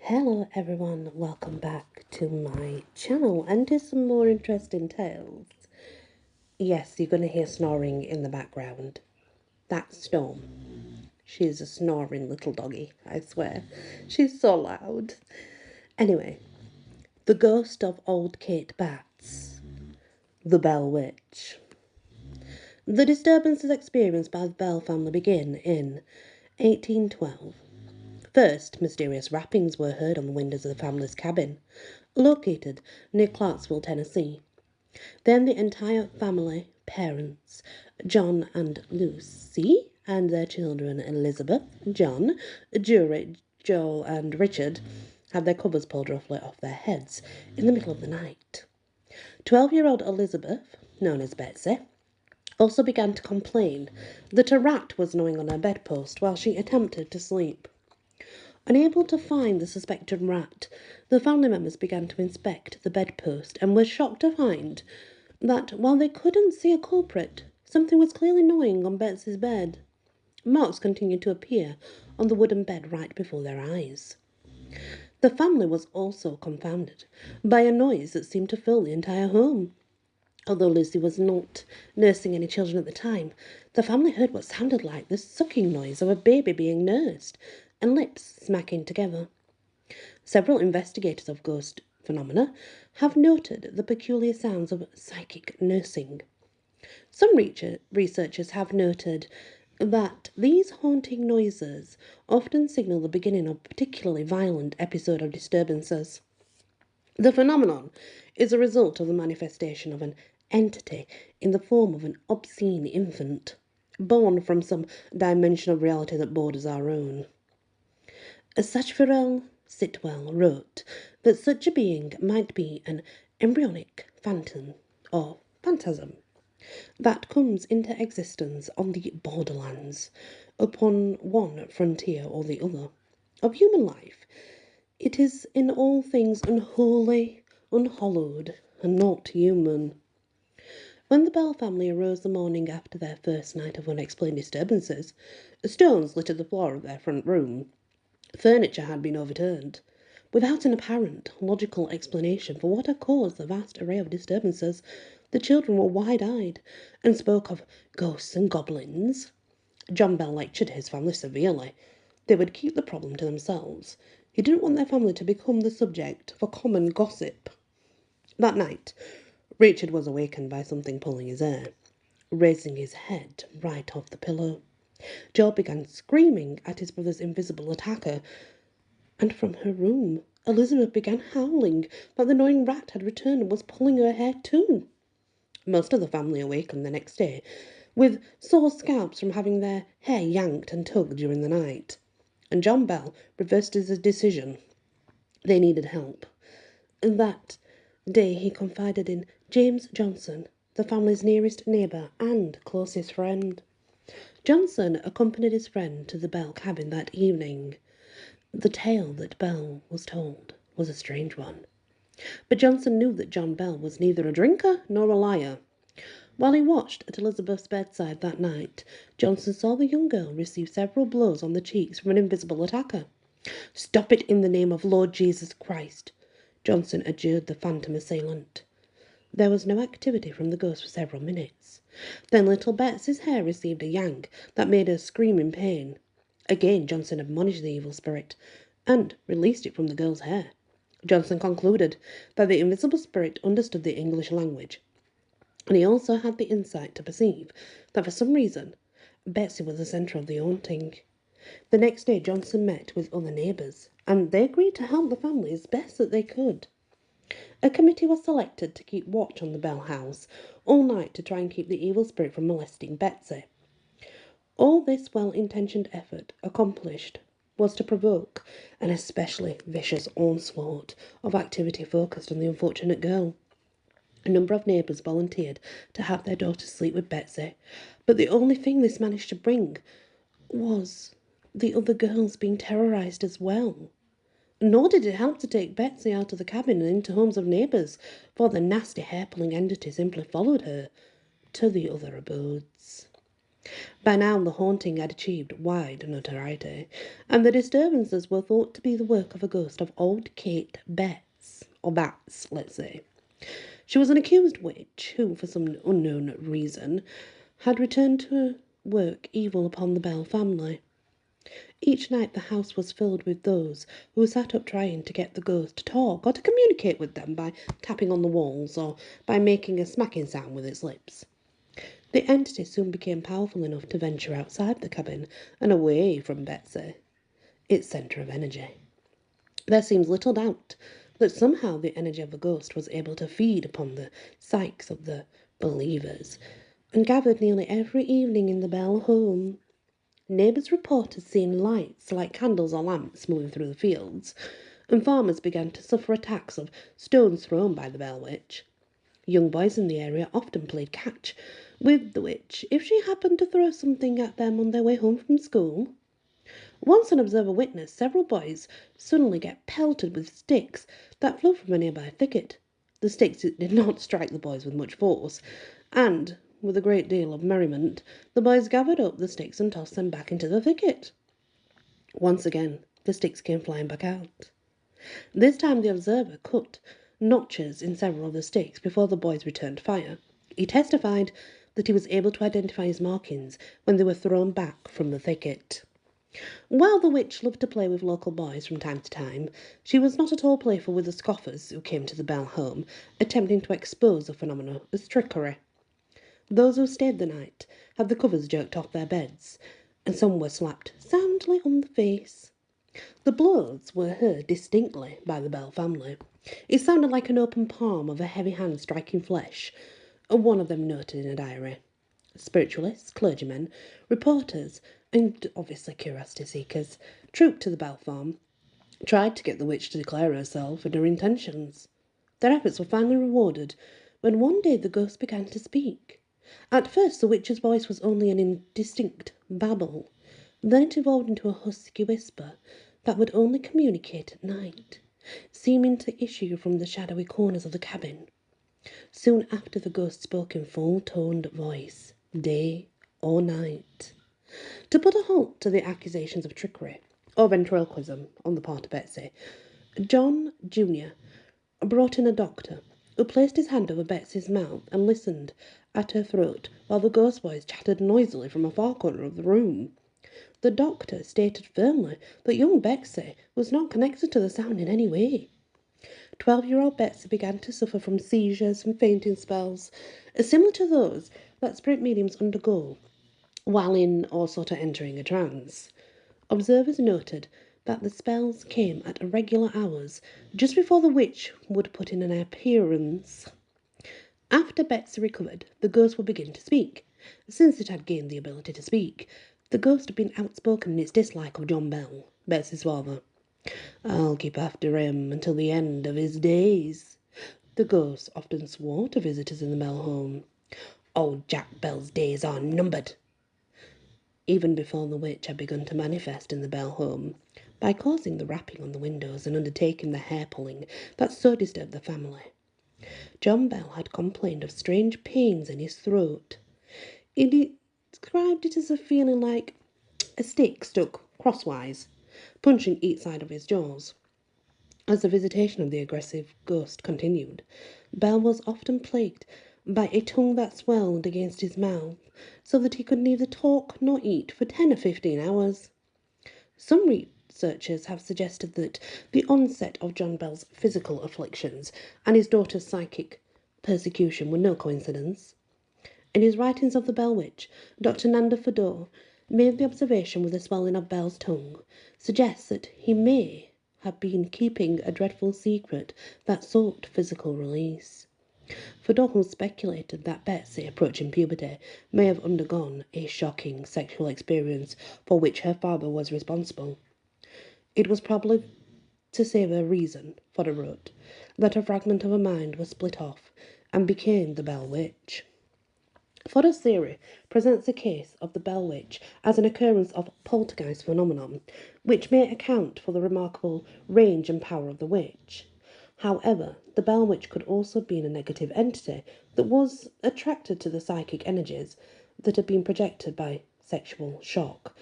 Hello everyone, welcome back to my channel and to some more interesting tales. Yes, you're going to hear snoring in the background. That's Storm. She's a snoring little doggy, I swear. She's so loud. Anyway, the ghost of old Kate Batts, the Bell Witch. The disturbances experienced by the Bell family begin in 1812. First, mysterious rappings were heard on the windows of the family's cabin, located near Clarksville, Tennessee. Then the entire family, parents, John and Lucy, and their children Elizabeth, John, Jury, Joe, and Richard, had their covers pulled roughly off their heads in the middle of the night. 12-year-old Elizabeth, known as Betsy, also began to complain that a rat was gnawing on her bedpost while she attempted to sleep. Unable to find the suspected rat, the family members began to inspect the bedpost and were shocked to find that, while they couldn't see a culprit, something was clearly gnawing on Betsy's bed. Marks continued to appear on the wooden bed right before their eyes. The family was also confounded by a noise that seemed to fill the entire home. Although Lucy was not nursing any children at the time, the family heard what sounded like the sucking noise of a baby being nursed and lips smacking together. Several investigators of ghost phenomena have noted the peculiar sounds of psychic nursing. Some researchers have noted that these haunting noises often signal the beginning of a particularly violent episode of disturbances. The phenomenon is a result of the manifestation of an entity in the form of an obscene infant, born from some dimension of reality that borders our own. Sacheverell Sitwell wrote that such a being might be an embryonic phantom or phantasm that comes into existence on the borderlands, upon one frontier or the other, of human life. It is in all things unholy, unhallowed, and not human. When the Bell family arose the morning after their first night of unexplained disturbances, stones littered the floor of their front room. Furniture had been overturned, without an apparent logical explanation for what had caused the vast array of disturbances. The children were wide-eyed and spoke of ghosts and goblins. John Bell lectured his family severely. They would keep the problem to themselves. He didn't want their family to become the subject for common gossip. That night, Richard was awakened by something pulling his hair, raising his head right off the pillow. Joe began screaming at his brother's invisible attacker, and from her room, Elizabeth began howling that the gnawing rat had returned and was pulling her hair too. Most of the family awakened the next day, with sore scalps from having their hair yanked and tugged during the night. And John Bell reversed his decision. They needed help. That day he confided in James Johnson, the family's nearest neighbour and closest friend. Johnson accompanied his friend to the Bell cabin that evening. The tale that Bell was told was a strange one, but Johnson knew that John Bell was neither a drinker nor a liar. While he watched at Elizabeth's bedside that night, Johnson saw the young girl receive several blows on the cheeks from an invisible attacker. "Stop it in the name of Lord Jesus Christ," Johnson adjured the phantom assailant. There was no activity from the ghost for several minutes. Then little Betsy's hair received a yank that made her scream in pain. Again Johnson admonished the evil spirit, and released it from the girl's hair. Johnson concluded that the invisible spirit understood the English language, and he also had the insight to perceive that for some reason Betsy was the centre of the haunting. The next day Johnson met with other neighbours, and they agreed to help the family as best that they could. A committee was selected to keep watch on the Bell house all night to try and keep the evil spirit from molesting Betsy. All this well-intentioned effort accomplished was to provoke an especially vicious onslaught of activity focused on the unfortunate girl. A number of neighbours volunteered to have their daughters sleep with Betsy, but the only thing this managed to bring was the other girls being terrorised as well. Nor did it help to take Betsy out of the cabin and into homes of neighbours, for the nasty hair-pulling entity simply followed her to the other abodes. By now, the haunting had achieved wide notoriety, and the disturbances were thought to be the work of a ghost of old Kate Betts, or Bats, let's say. She was an accused witch who, for some unknown reason, had returned to work evil upon the Bell family. Each night the house was filled with those who sat up trying to get the ghost to talk or to communicate with them by tapping on the walls or by making a smacking sound with its lips. The entity soon became powerful enough to venture outside the cabin and away from Betsy, its centre of energy. There seems little doubt that somehow the energy of the ghost was able to feed upon the psyches of the believers, and gathered nearly every evening in the Bell home. Neighbours reported seeing lights like candles or lamps moving through the fields, and farmers began to suffer attacks of stones thrown by the Bell Witch. Young boys in the area often played catch with the witch if she happened to throw something at them on their way home from school. Once an observer witnessed several boys suddenly get pelted with sticks that flew from a nearby thicket. The sticks did not strike the boys with much force, and, with a great deal of merriment, the boys gathered up the sticks and tossed them back into the thicket. Once again, the sticks came flying back out. This time the observer cut notches in several of the sticks before the boys returned fire. He testified that he was able to identify his markings when they were thrown back from the thicket. While the witch loved to play with local boys from time to time, she was not at all playful with the scoffers who came to the Bell home, attempting to expose the phenomenon as trickery. Those who stayed the night had the covers jerked off their beds, and some were slapped soundly on the face. The blows were heard distinctly by the Bell family. It sounded like an open palm of a heavy hand striking flesh, one of them noted in a diary. Spiritualists, clergymen, reporters, and obviously curiosity seekers trooped to the Bell farm, tried to get the witch to declare herself and her intentions. Their efforts were finally rewarded when one day the ghost began to speak. At first the witch's voice was only an indistinct babble. Then it evolved into a husky whisper that would only communicate at night, seeming to issue from the shadowy corners of the cabin. Soon after the ghost spoke in full-toned voice, day or night. To put a halt to the accusations of trickery or ventriloquism on the part of Betsy, John Jr. brought in a doctor, who placed his hand over Betsy's mouth and listened at her throat while the ghost voice chattered noisily from a far corner of the room. The doctor stated firmly that young Betsy was not connected to the sound in any way. 12-year-old Betsy began to suffer from seizures and fainting spells, similar to those that spirit mediums undergo while in or sort of entering a trance. Observers noted that the spells came at irregular hours, just before the witch would put in an appearance. After Betsy recovered, the ghost would begin to speak. Since it had gained the ability to speak, the ghost had been outspoken in its dislike of John Bell, Betsy's father. "I'll keep after him until the end of his days," the ghost often swore to visitors in the Bell home. "Old Jack Bell's days are numbered." Even before the witch had begun to manifest in the Bell home, by causing the rapping on the windows and undertaking the hair-pulling that so disturbed the family, John Bell had complained of strange pains in his throat. He described it as a feeling like a stick stuck crosswise, punching each side of his jaws. As the visitation of the aggressive ghost continued, Bell was often plagued by a tongue that swelled against his mouth, so that he could neither talk nor eat for 10 or 15 hours. Some researchers have suggested that the onset of John Bell's physical afflictions and his daughter's psychic persecution were no coincidence. In his writings of the Bell Witch, Dr. Nanda Fedor made the observation with the swelling of Bell's tongue suggests that he may have been keeping a dreadful secret that sought physical release. Fedor speculated that Betsy, approaching puberty, may have undergone a shocking sexual experience for which her father was responsible. It was probably to save a reason, Fodor wrote, that a fragment of her mind was split off and became the Bell Witch. Fodor's theory presents the case of the Bell Witch as an occurrence of poltergeist phenomenon, which may account for the remarkable range and power of the witch. However, the Bell Witch could also be a negative entity that was attracted to the psychic energies that had been projected by sexual shock,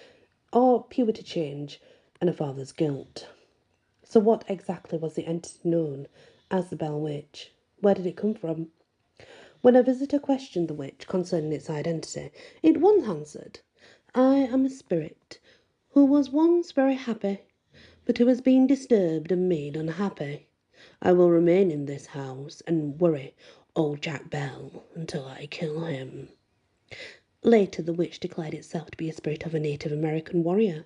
or puberty change, and a father's guilt. So what exactly was the entity known as the Bell Witch? Where did it come from? When a visitor questioned the witch concerning its identity, it once answered, "I am a spirit who was once very happy, but who has been disturbed and made unhappy. I will remain in this house and worry old Jack Bell until I kill him." Later, the witch declared itself to be a spirit of a Native American warrior,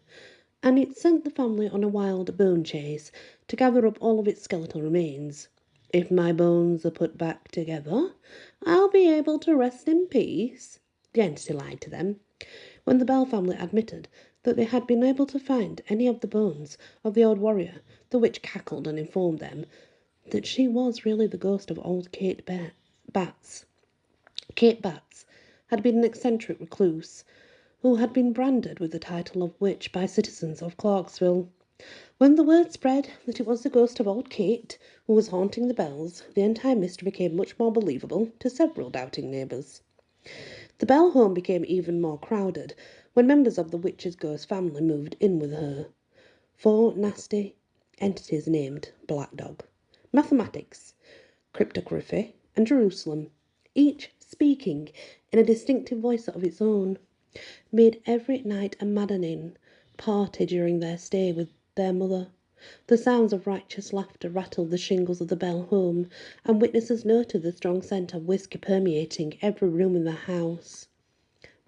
and it sent the family on a wild bone chase to gather up all of its skeletal remains. "If my bones are put back together, I'll be able to rest in peace," the entity lied to them. When the Bell family admitted that they had been able to find any of the bones of the old warrior, the witch cackled and informed them that she was really the ghost of old Batts. Kate Batts had been an eccentric recluse who had been branded with the title of witch by citizens of Clarksville. When the word spread that it was the ghost of old Kate who was haunting the Bells, the entire mystery became much more believable to several doubting neighbours. The Bell home became even more crowded when members of the witch's ghost family moved in with her. 4 nasty entities named Black Dog, Mathematics, Cryptography, and Jerusalem, each speaking in a distinctive voice of its own, made every night a maddening party during their stay with their mother. The sounds of righteous laughter rattled the shingles of the Bell home, and witnesses noted the strong scent of whiskey permeating every room in the house.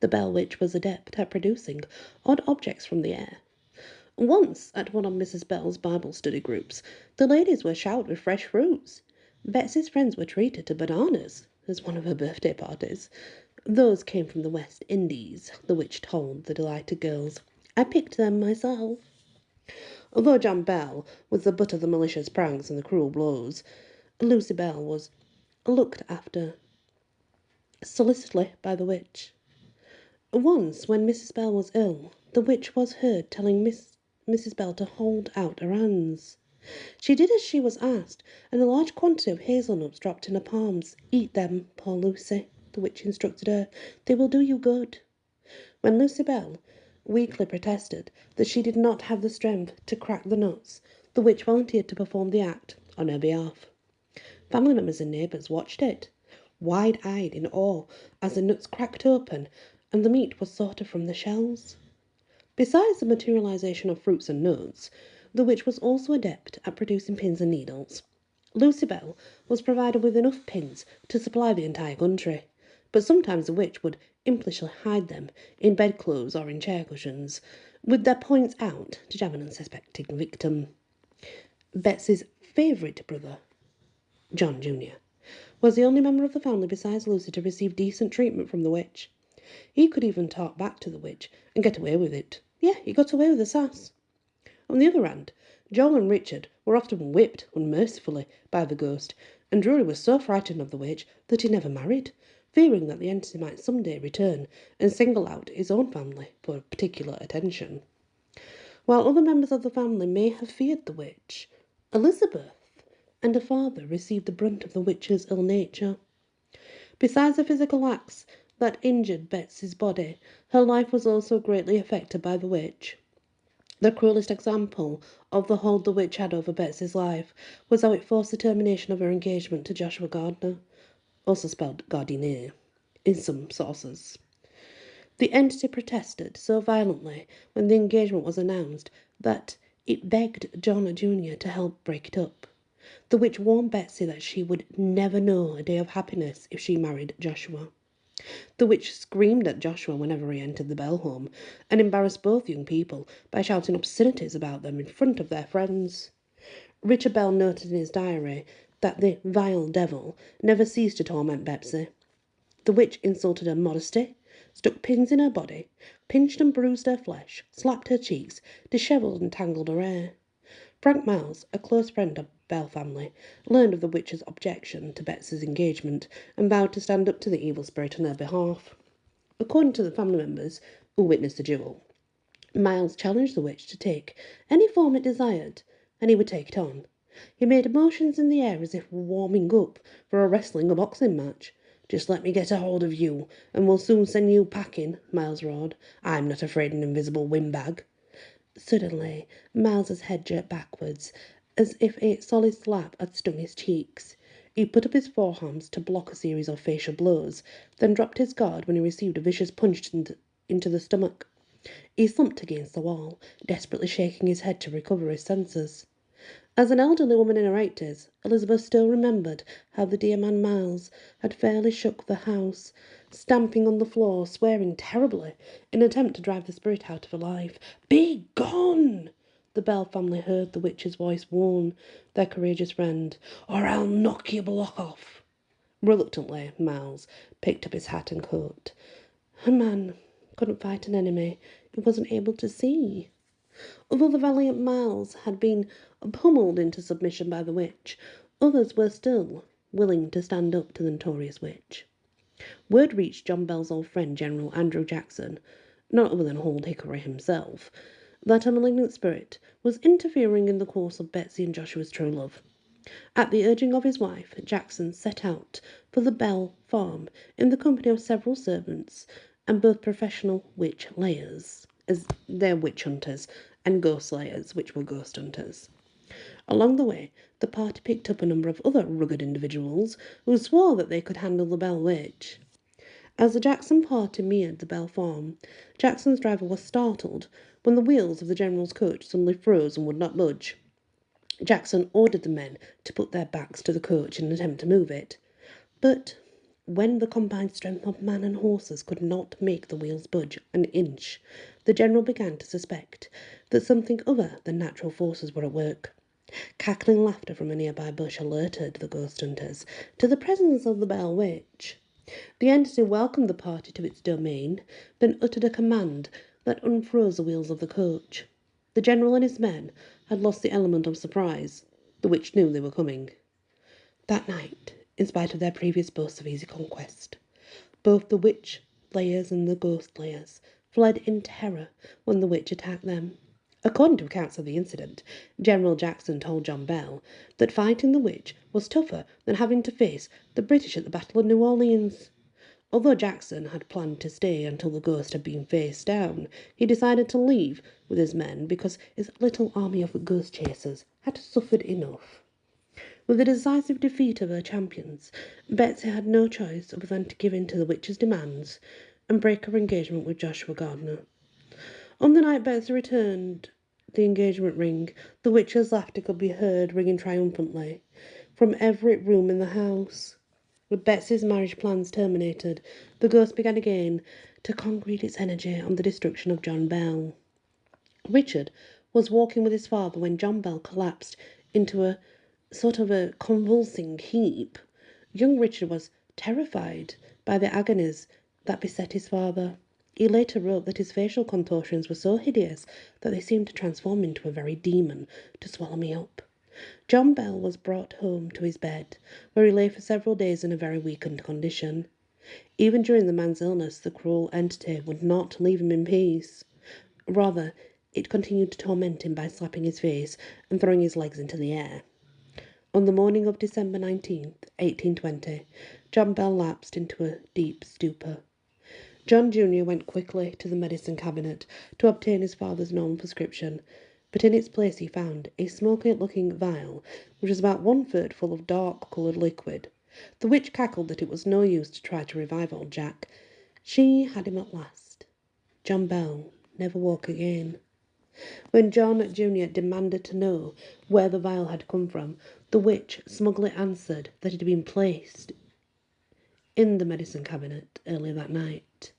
The Bell Witch was adept at producing odd objects from the air. Once, at one of Mrs. Bell's Bible study groups, the ladies were showered with fresh fruits. Betsy's friends were treated to bananas as one of her birthday parties. Those came from the West Indies, the witch told the delighted girls. "I picked them myself." Although John Bell was the butt of the malicious pranks and the cruel blows, Lucy Bell was looked after solicitously by the witch. Once, when Mrs. Bell was ill, the witch was heard telling Mrs. Bell to hold out her hands. She did as she was asked, and a large quantity of hazelnuts dropped in her palms. "Eat them, poor Lucy," the witch instructed her. "They will do you good." When Lucy Bell weakly protested that she did not have the strength to crack the nuts, the witch volunteered to perform the act on her behalf. Family members and neighbours watched it, wide-eyed in awe, as the nuts cracked open and the meat was sorted from the shells. Besides the materialization of fruits and nuts, the witch was also adept at producing pins and needles. Lucy Bell was provided with enough pins to supply the entire country, but sometimes the witch would impishly hide them in bedclothes or in chair cushions, with their points out to jab an unsuspecting victim. Betsy's favourite brother, John Jr., was the only member of the family besides Lucy to receive decent treatment from the witch. He could even talk back to the witch and get away with it. Yeah, he got away with the sass. On the other hand, Joel and Richard were often whipped unmercifully by the ghost, and Drury was so frightened of the witch that he never married, fearing that the entity might someday return and single out his own family for particular attention. While other members of the family may have feared the witch, Elizabeth and her father received the brunt of the witch's ill nature. Besides the physical acts that injured Betsy's body, her life was also greatly affected by the witch. The cruelest example of the hold the witch had over Betsy's life was how it forced the termination of her engagement to Joshua Gardner, also spelled Gardiner, in some sources. The entity protested so violently when the engagement was announced that it begged John Jr. to help break it up. The witch warned Betsy that she would never know a day of happiness if she married Joshua. The witch screamed at Joshua whenever he entered the Bell home, and embarrassed both young people by shouting obscenities about them in front of their friends. Richard Bell noted in his diary that the vile devil never ceased to torment Betsy. The witch insulted her modesty, stuck pins in her body, pinched and bruised her flesh, slapped her cheeks, dishevelled and tangled her hair. Frank Miles, a close friend of the Bell family, learned of the witch's objection to Betsy's engagement and vowed to stand up to the evil spirit on her behalf. According to the family members who witnessed the duel, Miles challenged the witch to take any form it desired, and he would take it on. He made motions in the air as if warming up for a wrestling or boxing match, Just let me get a hold of you, and we'll soon send you packing, Miles roared. I'm not afraid of an invisible windbag. Suddenly, Miles's head jerked backwards, as if a solid slap had stung his cheeks. He put up his forearms to block a series of facial blows, then dropped his guard when he received a vicious punch into the stomach. He slumped against the wall, desperately shaking his head to recover his senses. As an elderly woman in her 80s, Elizabeth still remembered how the dear man Miles had fairly shook the house, stamping on the floor, swearing terribly, in an attempt to drive the spirit out of her life. "Be gone!" The Bell family heard the witch's voice warn their courageous friend, "or I'll knock your block off." Reluctantly, Miles picked up his hat and coat. A man couldn't fight an enemy he wasn't able to see. Although the valiant Miles had been pummelled into submission by the witch, others were still willing to stand up to the notorious witch. Word reached John Bell's old friend, General Andrew Jackson, none other than Old Hickory himself, that a malignant spirit was interfering in the course of Betsy and Joshua's true love. At the urging of his wife, Jackson set out for the Bell farm in the company of several servants and both professional witch layers, as they're witch hunters, and ghost layers, which were ghost hunters. Along the way, the party picked up a number of other rugged individuals who swore that they could handle the Bell witch. As the Jackson party neared the Bell farm, Jackson's driver was startled when the wheels of the General's coach suddenly froze and would not budge. Jackson ordered the men to put their backs to the coach in an attempt to move it. But when the combined strength of man and horses could not make the wheels budge an inch, the General began to suspect that something other than natural forces were at work. Cackling laughter from a nearby bush alerted the ghost hunters to the presence of the Bell Witch. The entity welcomed the party to its domain, then uttered a command that unfroze the wheels of the coach. The General and his men had lost the element of surprise. The witch knew they were coming. That night, in spite of their previous boasts of easy conquest, both the witch layers and the ghost layers fled in terror when the witch attacked them. According to accounts of the incident, General Jackson told John Bell that fighting the witch was tougher than having to face the British at the Battle of New Orleans. Although Jackson had planned to stay until the ghost had been faced down, he decided to leave with his men because his little army of ghost chasers had suffered enough. With the decisive defeat of her champions, Betsy had no choice other than to give in to the witch's demands and break her engagement with Joshua Gardner. On the night Betsy returned the engagement ring, the witch's laughter could be heard ringing triumphantly from every room in the house. With Betsy's marriage plans terminated, the ghost began again to congregate its energy on the destruction of John Bell. Richard was walking with his father when John Bell collapsed into a sort of a convulsing heap. Young Richard was terrified by the agonies that beset his father. He later wrote that his facial contortions were so hideous that they seemed to transform into a very demon to swallow me up. John Bell was brought home to his bed, where he lay for several days in a very weakened condition. Even during the man's illness, the cruel entity would not leave him in peace. Rather, it continued to torment him by slapping his face and throwing his legs into the air. On the morning of December 19th, 1820, John Bell lapsed into a deep stupor. John Jr. went quickly to the medicine cabinet to obtain his father's known prescription, but in its place he found a smoky-looking vial, which was about 1/3 full of dark-coloured liquid. The witch cackled that it was no use to try to revive old Jack. She had him at last. John Bell never woke again. When John Jr. demanded to know where the vial had come from, the witch smugly answered that it had been placed in the medicine cabinet earlier that night.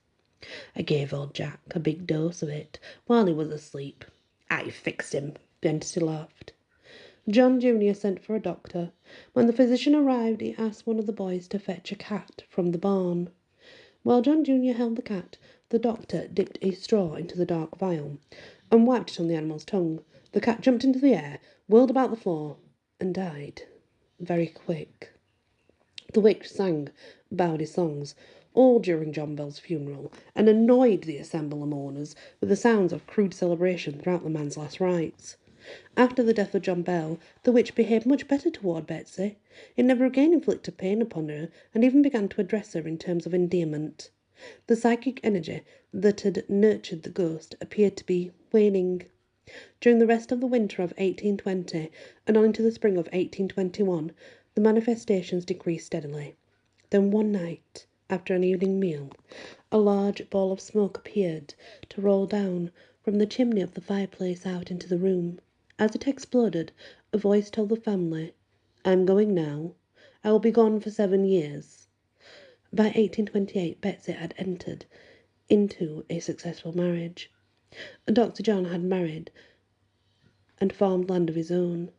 I gave old Jack a big dose of it while he was asleep. I fixed him, the entity laughed. John Jr. sent for a doctor. When the physician arrived, he asked one of the boys to fetch a cat from the barn. While John Jr. held the cat, the doctor dipped a straw into the dark vial and wiped it on the animal's tongue. The cat jumped into the air, whirled about the floor, and died. Very quick. The witch sang bawdy songs, all during John Bell's funeral, and annoyed the assembled mourners with the sounds of crude celebration throughout the man's last rites. After the death of John Bell, the witch behaved much better toward Betsy. It never again inflicted pain upon her, and even began to address her in terms of endearment. The psychic energy that had nurtured the ghost appeared to be waning. During the rest of the winter of 1820 and on into the spring of 1821, the manifestations decreased steadily. Then one night, after an evening meal, a large ball of smoke appeared to roll down from the chimney of the fireplace out into the room. As it exploded, a voice told the family, "I'm going now. I will be gone for 7 years." By 1828, Betsy had entered into a successful marriage. Dr. John had married and farmed land of his own.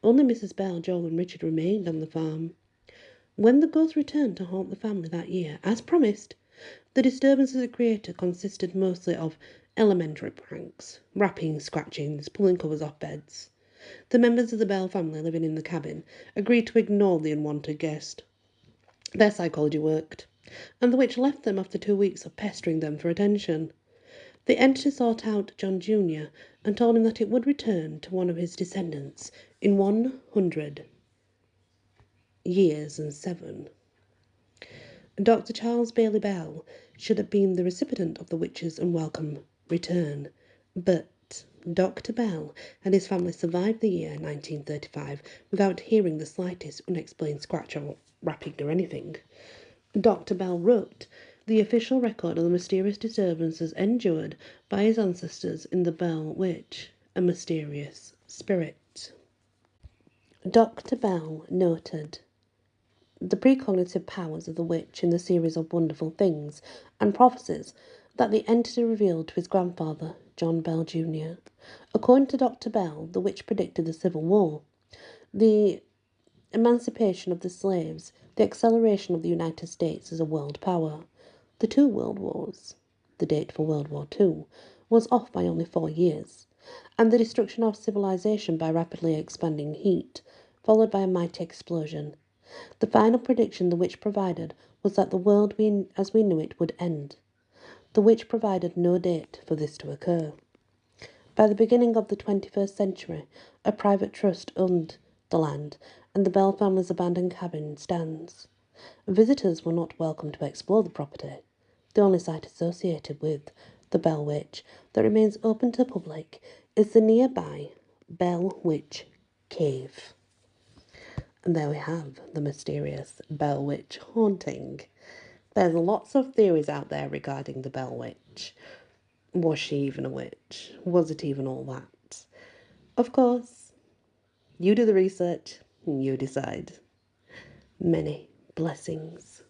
Only Mrs. Bell, Joel, and Richard remained on the farm. When the ghost returned to haunt the family that year, as promised, the disturbances it created consisted mostly of elementary pranks, rapping, scratchings, pulling covers off beds. The members of the Bell family living in the cabin agreed to ignore the unwanted guest. Their psychology worked, and the witch left them after 2 weeks of pestering them for attention. The entity sought out John Jr. and told him that it would return to one of his descendants in 100 years and 7. Dr. Charles Bailey Bell should have been the recipient of the witch's unwelcome return, but Dr. Bell and his family survived the year 1935 without hearing the slightest unexplained scratch or rapping or anything. Dr. Bell wrote the official record of the mysterious disturbances endured by his ancestors in the Bell Witch, a mysterious spirit. Dr. Bell noted the precognitive powers of the witch in the series of wonderful things and prophecies that the entity revealed to his grandfather, John Bell Jr. According to Dr. Bell, the witch predicted the Civil War, the emancipation of the slaves, the acceleration of the United States as a world power, the 2 world wars, the date for World War II, was off by only 4 years, and the destruction of civilization by rapidly expanding heat, followed by a mighty explosion. The final prediction the witch provided was that the world as we knew it would end. The witch provided no date for this to occur. By the beginning of the 21st century, a private trust owned the land, and the Bell family's abandoned cabin stands. Visitors were not welcome to explore the property. The only site associated with the Bell Witch that remains open to the public is the nearby Bell Witch Cave. And there we have the mysterious Bell Witch haunting. There's lots of theories out there regarding the Bell Witch. Was she even a witch? Was it even all that? Of course, you do the research and you decide. Many blessings.